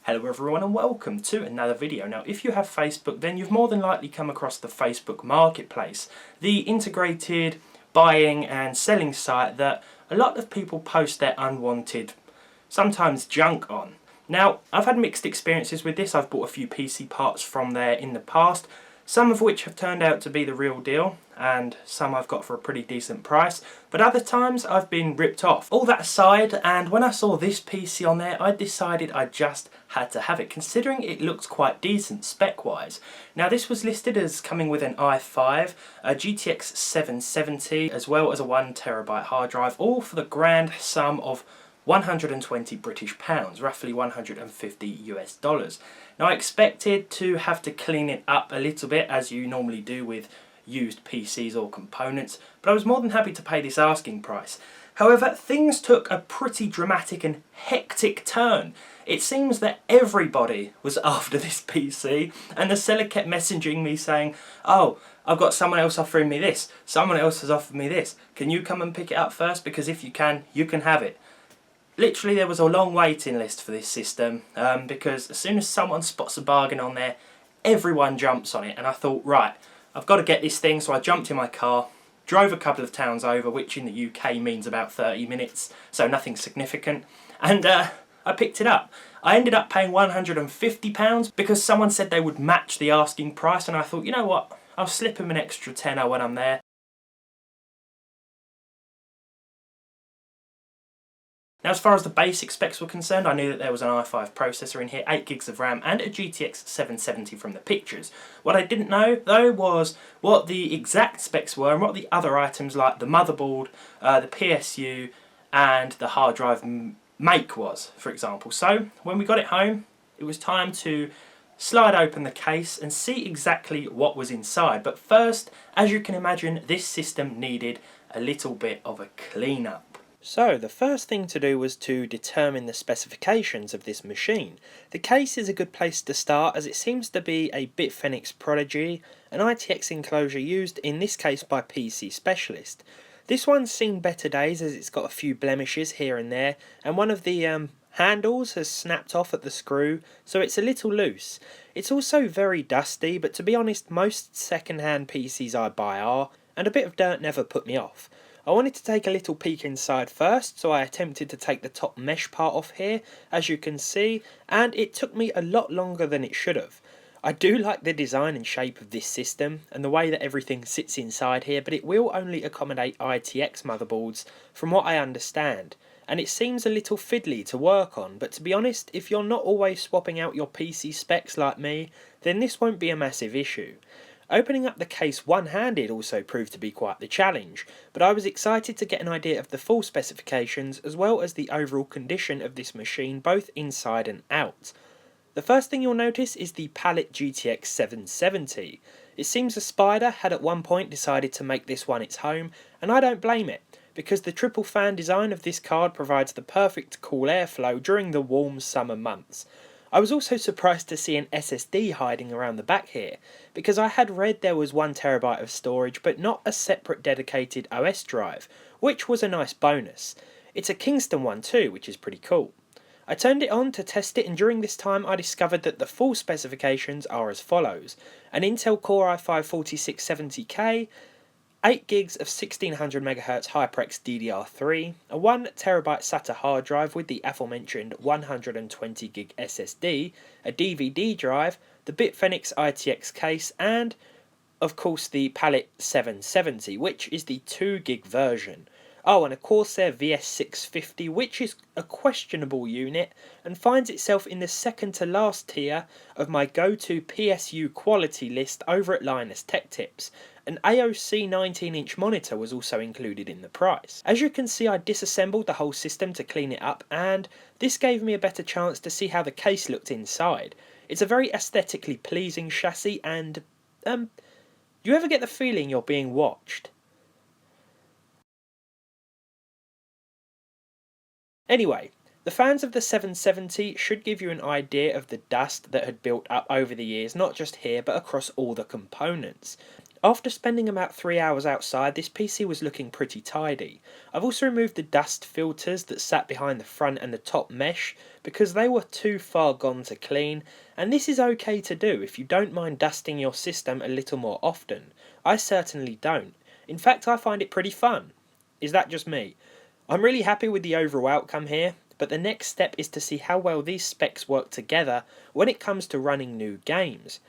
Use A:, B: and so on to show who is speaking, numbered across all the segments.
A: Hello everyone and welcome to another video. Now if you have Facebook, then you've more than likely come across the Facebook Marketplace, the integrated buying and selling site that a lot of people post their unwanted, sometimes junk on. Now I've had mixed experiences with this. I've bought a few PC parts from there in the past, some of which have turned out to be the real deal and some I've got for a pretty decent price, but other times I've been ripped off. All that aside, and when I saw this PC on there, I decided I just had to have it, considering it looks quite decent spec wise. Now this was listed as coming with an i5, a GTX 770, as well as a 1TB hard drive, all for the grand sum of 120 British pounds, roughly 150 US dollars. Now I expected to have to clean it up a little bit, as you normally do with used PCs or components, but I was more than happy to pay this asking price. However, things took a pretty dramatic and hectic turn. It seems that everybody was after this PC, and the seller kept messaging me saying, "Oh, I've got someone else offering me this, someone else has offered me this, can you come and pick it up first, because if you can have it." Literally there was a long waiting list for this system, because as soon as someone spots a bargain on there, everyone jumps on it, and I thought, right, I've got to get this thing, so I jumped in my car, drove a couple of towns over, which in the UK means about 30 minutes, so nothing significant, and I picked it up. I ended up paying £150 because someone said they would match the asking price, and I thought, you know what, I'll slip them an extra tenner when I'm there. Now as far as the basic specs were concerned, I knew that there was an i5 processor in here, 8GB of RAM and a GTX 770 from the pictures. What I didn't know though was what the exact specs were and what the other items like the motherboard, the PSU and the hard drive make was, for example. So when we got it home, it was time to slide open the case and see exactly what was inside. But first, as you can imagine, this system needed a little bit of a clean-up. So the first thing to do was to determine the specifications of this machine. The case is a good place to start, as it seems to be a Bitfenix Prodigy, an ITX enclosure used in this case by PC Specialist. This one's seen better days as it's got a few blemishes here and there, and one of the handles has snapped off at the screw, so it's a little loose. It's also very dusty, but to be honest, most second-hand PCs I buy are, and a bit of dirt never put me off. I wanted to take a little peek inside first, so I attempted to take the top mesh part off here, as you can see, and it took me a lot longer than it should have. I do like the design and shape of this system, and the way that everything sits inside here, but it will only accommodate ITX motherboards, from what I understand. And it seems a little fiddly to work on, but to be honest, if you're not always swapping out your PC specs like me, then this won't be a massive issue. Opening up the case one-handed also proved to be quite the challenge, but I was excited to get an idea of the full specifications as well as the overall condition of this machine, both inside and out. The first thing you'll notice is the Palette GTX 770. It seems a spider had at one point decided to make this one its home, and I don't blame it, because the triple fan design of this card provides the perfect cool airflow during the warm summer months. I was also surprised to see an SSD hiding around the back here, because I had read there was 1TB of storage but not a separate dedicated OS drive, which was a nice bonus. It's a Kingston one too, which is pretty cool. I turned it on to test it, and during this time I discovered that the full specifications are as follows: an Intel Core i5-4670K, 8GB of 1600MHz HyperX DDR3, a 1TB SATA hard drive with the aforementioned 120GB SSD, a DVD drive, the Bitfenix ITX case, and of course the Palette 770, which is the 2GB version. Oh, and a Corsair VS650, which is a questionable unit and finds itself in the second to last tier of my go-to PSU quality list over at Linus Tech Tips. An AOC 19-inch monitor was also included in the price. As you can see, I disassembled the whole system to clean it up, and this gave me a better chance to see how the case looked inside. It's a very aesthetically pleasing chassis, and do you ever get the feeling you're being watched? Anyway, the fans of the 770 should give you an idea of the dust that had built up over the years, not just here but across all the components. After spending about 3 hours outside, this PC was looking pretty tidy. I've also removed the dust filters that sat behind the front and the top mesh because they were too far gone to clean, and this is okay to do if you don't mind dusting your system a little more often. I certainly don't. In fact, I find it pretty fun. Is that just me? I'm really happy with the overall outcome here, but the next step is to see how well these specs work together when it comes to running new games.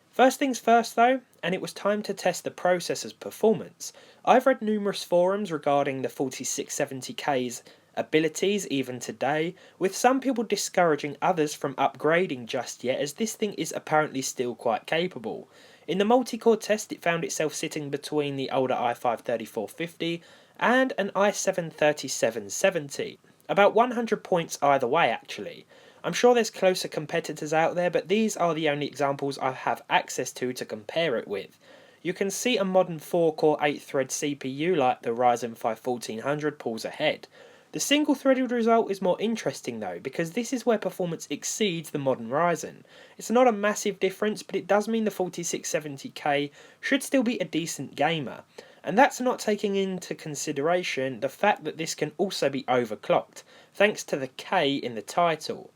A: First things first though, and it was time to test the processor's performance. I've read numerous forums regarding the 4670K's abilities even today, with some people discouraging others from upgrading just yet as this thing is apparently still quite capable. In the multi-core test it found itself sitting between the older i5-3450 and an i7-3770. About 100 points either way actually. I'm sure there's closer competitors out there, but these are the only examples I have access to compare it with. You can see a modern 4-core 8-thread CPU like the Ryzen 5 1400 pulls ahead. The single-threaded result is more interesting though, because this is where performance exceeds the modern Ryzen. It's not a massive difference, but it does mean the 4670K should still be a decent gamer. And that's not taking into consideration the fact that this can also be overclocked, thanks to the K in the title.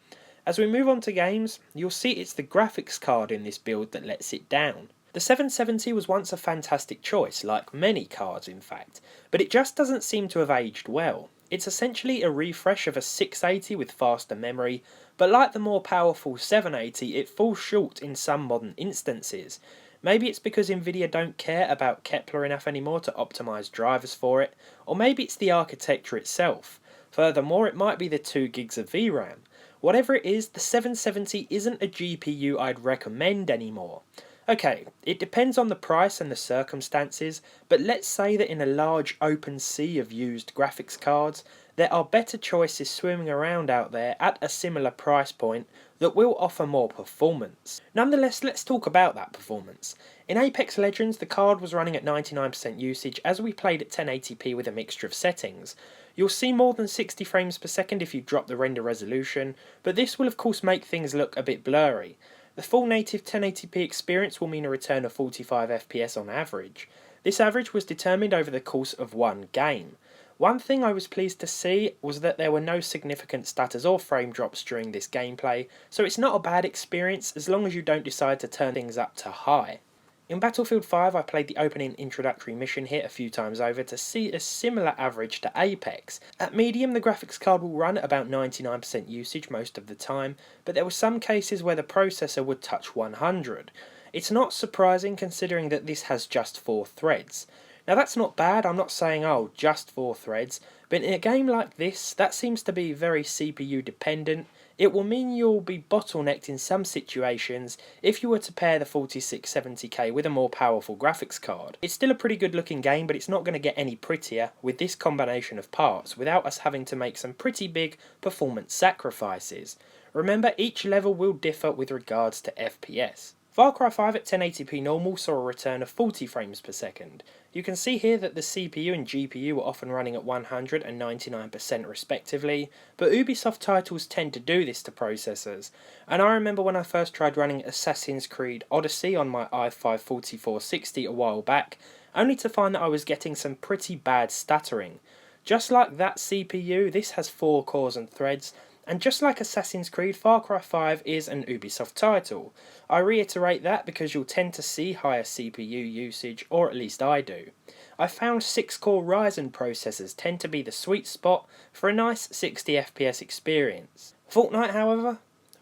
A: As we move on to games, you'll see it's the graphics card in this build that lets it down. The 770 was once a fantastic choice, like many cards in fact, but it just doesn't seem to have aged well. It's essentially a refresh of a 680 with faster memory, but like the more powerful 780 it falls short in some modern instances. Maybe it's because Nvidia don't care about Kepler enough anymore to optimise drivers for it, or maybe it's the architecture itself. Furthermore, it might be the 2 gigs of VRAM. Whatever it is, the 770 isn't a GPU I'd recommend anymore. Okay, it depends on the price and the circumstances, but let's say that in a large open sea of used graphics cards, there are better choices swimming around out there at a similar price point that will offer more performance. Nonetheless, let's talk about that performance. In Apex Legends, the card was running at 99% usage as we played at 1080p with a mixture of settings. You'll see more than 60 frames per second if you drop the render resolution, but this will of course make things look a bit blurry. The full native 1080p experience will mean a return of 45 FPS on average. This average was determined over the course of one game. One thing I was pleased to see was that there were no significant stutters or frame drops during this gameplay, so it's not a bad experience as long as you don't decide to turn things up to high. In Battlefield 5 I played the opening introductory mission here a few times over to see a similar average to Apex. At medium the graphics card will run at about 99% usage most of the time, but there were some cases where the processor would touch 100. It's not surprising considering that this has just 4 threads. Now that's not bad, I'm not saying oh just 4 threads, but in a game like this that seems to be very CPU dependent. It will mean you'll be bottlenecked in some situations if you were to pair the 4670K with a more powerful graphics card. It's still a pretty good looking game, but it's not going to get any prettier with this combination of parts without us having to make some pretty big performance sacrifices. Remember, each level will differ with regards to FPS. Far Cry 5 at 1080p normal saw a return of 40 frames per second. You can see here that the CPU and GPU were often running at 100 and 99% respectively, but Ubisoft titles tend to do this to processors, and I remember when I first tried running Assassin's Creed Odyssey on my i5-4460 a while back, only to find that I was getting some pretty bad stuttering. Just like that CPU, this has 4 cores and threads, and just like Assassin's Creed, Far Cry 5 is an Ubisoft title. I reiterate that because you'll tend to see higher CPU usage, or at least I do. I found 6-core Ryzen processors tend to be the sweet spot for a nice 60 FPS experience. Fortnite, however,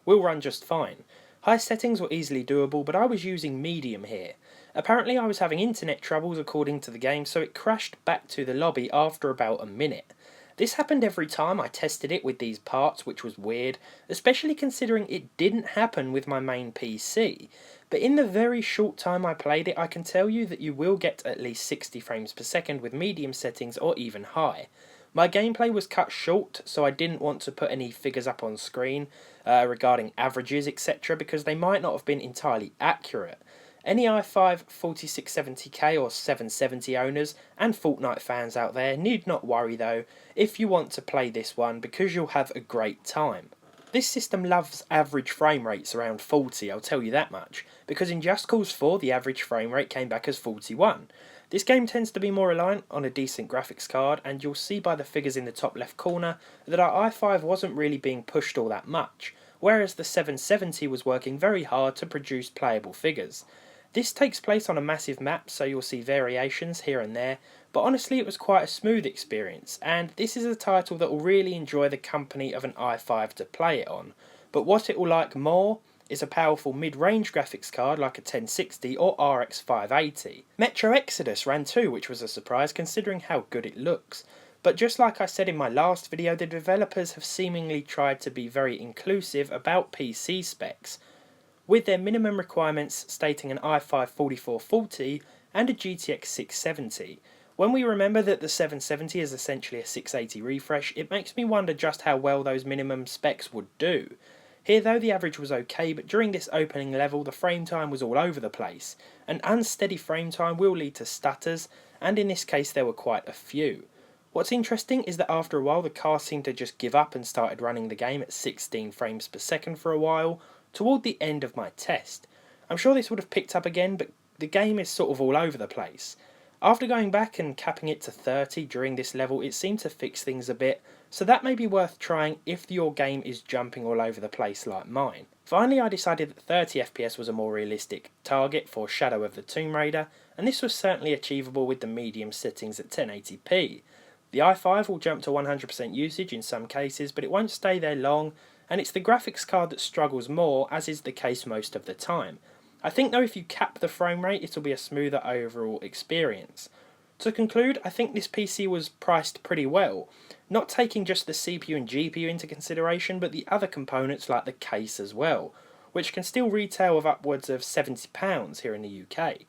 A: will run just fine. High settings were easily doable, but I was using medium here. Apparently I was having internet troubles according to the game, so it crashed back to the lobby after about a minute. This happened every time I tested it with these parts, which was weird, especially considering it didn't happen with my main PC. But in the very short time I played it, I can tell you that you will get at least 60 frames per second with medium settings or even high. My gameplay was cut short, so I didn't want to put any figures up on screen regarding averages, etc., because they might not have been entirely accurate. Any i5 4670K or 770 owners and Fortnite fans out there need not worry though if you want to play this one, because you'll have a great time. This system loves average frame rates around 40, I'll tell you that much, because in Just Cause 4 the average frame rate came back as 41. This game tends to be more reliant on a decent graphics card, and you'll see by the figures in the top left corner that our i5 wasn't really being pushed all that much, whereas the 770 was working very hard to produce playable figures. This takes place on a massive map, so you'll see variations here and there, but honestly it was quite a smooth experience, and this is a title that will really enjoy the company of an i5 to play it on. But what it will like more is a powerful mid-range graphics card like a 1060 or RX 580. Metro Exodus ran too, which was a surprise considering how good it looks. But just like I said in my last video, the developers have seemingly tried to be very inclusive about PC specs, with their minimum requirements stating an i5 4440 and a GTX 670. When we remember that the 770 is essentially a 680 refresh, it makes me wonder just how well those minimum specs would do. Here though the average was okay, but during this opening level the frame time was all over the place. An unsteady frame time will lead to stutters, and in this case there were quite a few. What's interesting is that after a while the car seemed to just give up and started running the game at 16 frames per second for a while, toward the end of my test. I'm sure this would have picked up again, but the game is sort of all over the place. After going back and capping it to 30 during this level, it seemed to fix things a bit, so that may be worth trying if your game is jumping all over the place like mine. Finally, I decided that 30 FPS was a more realistic target for Shadow of the Tomb Raider, and this was certainly achievable with the medium settings at 1080p. The i5 will jump to 100% usage in some cases, but it won't stay there long, and it's the graphics card that struggles more, as is the case most of the time. I think though if you cap the frame rate it'll be a smoother overall experience. To conclude, I think this PC was priced pretty well, not taking just the CPU and GPU into consideration but the other components like the case as well, which can still retail of upwards of £70 here in the UK.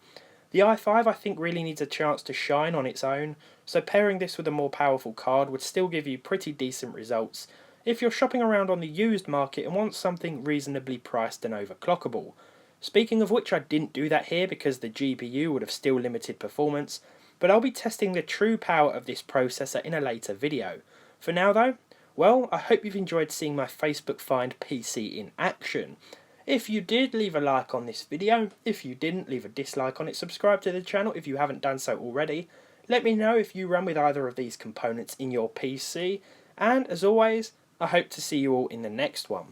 A: The i5 I think really needs a chance to shine on its own, so pairing this with a more powerful card would still give you pretty decent results if you're shopping around on the used market and want something reasonably priced and overclockable. Speaking of which, I didn't do that here because the GPU would have still limited performance, but I'll be testing the true power of this processor in a later video. For now though, well, I hope you've enjoyed seeing my Facebook find PC in action. If you did, leave a like on this video. If you didn't, leave a dislike on it. Subscribe to the channel if you haven't done so already. Let me know if you run with either of these components in your PC, and as always, I hope to see you all in the next one.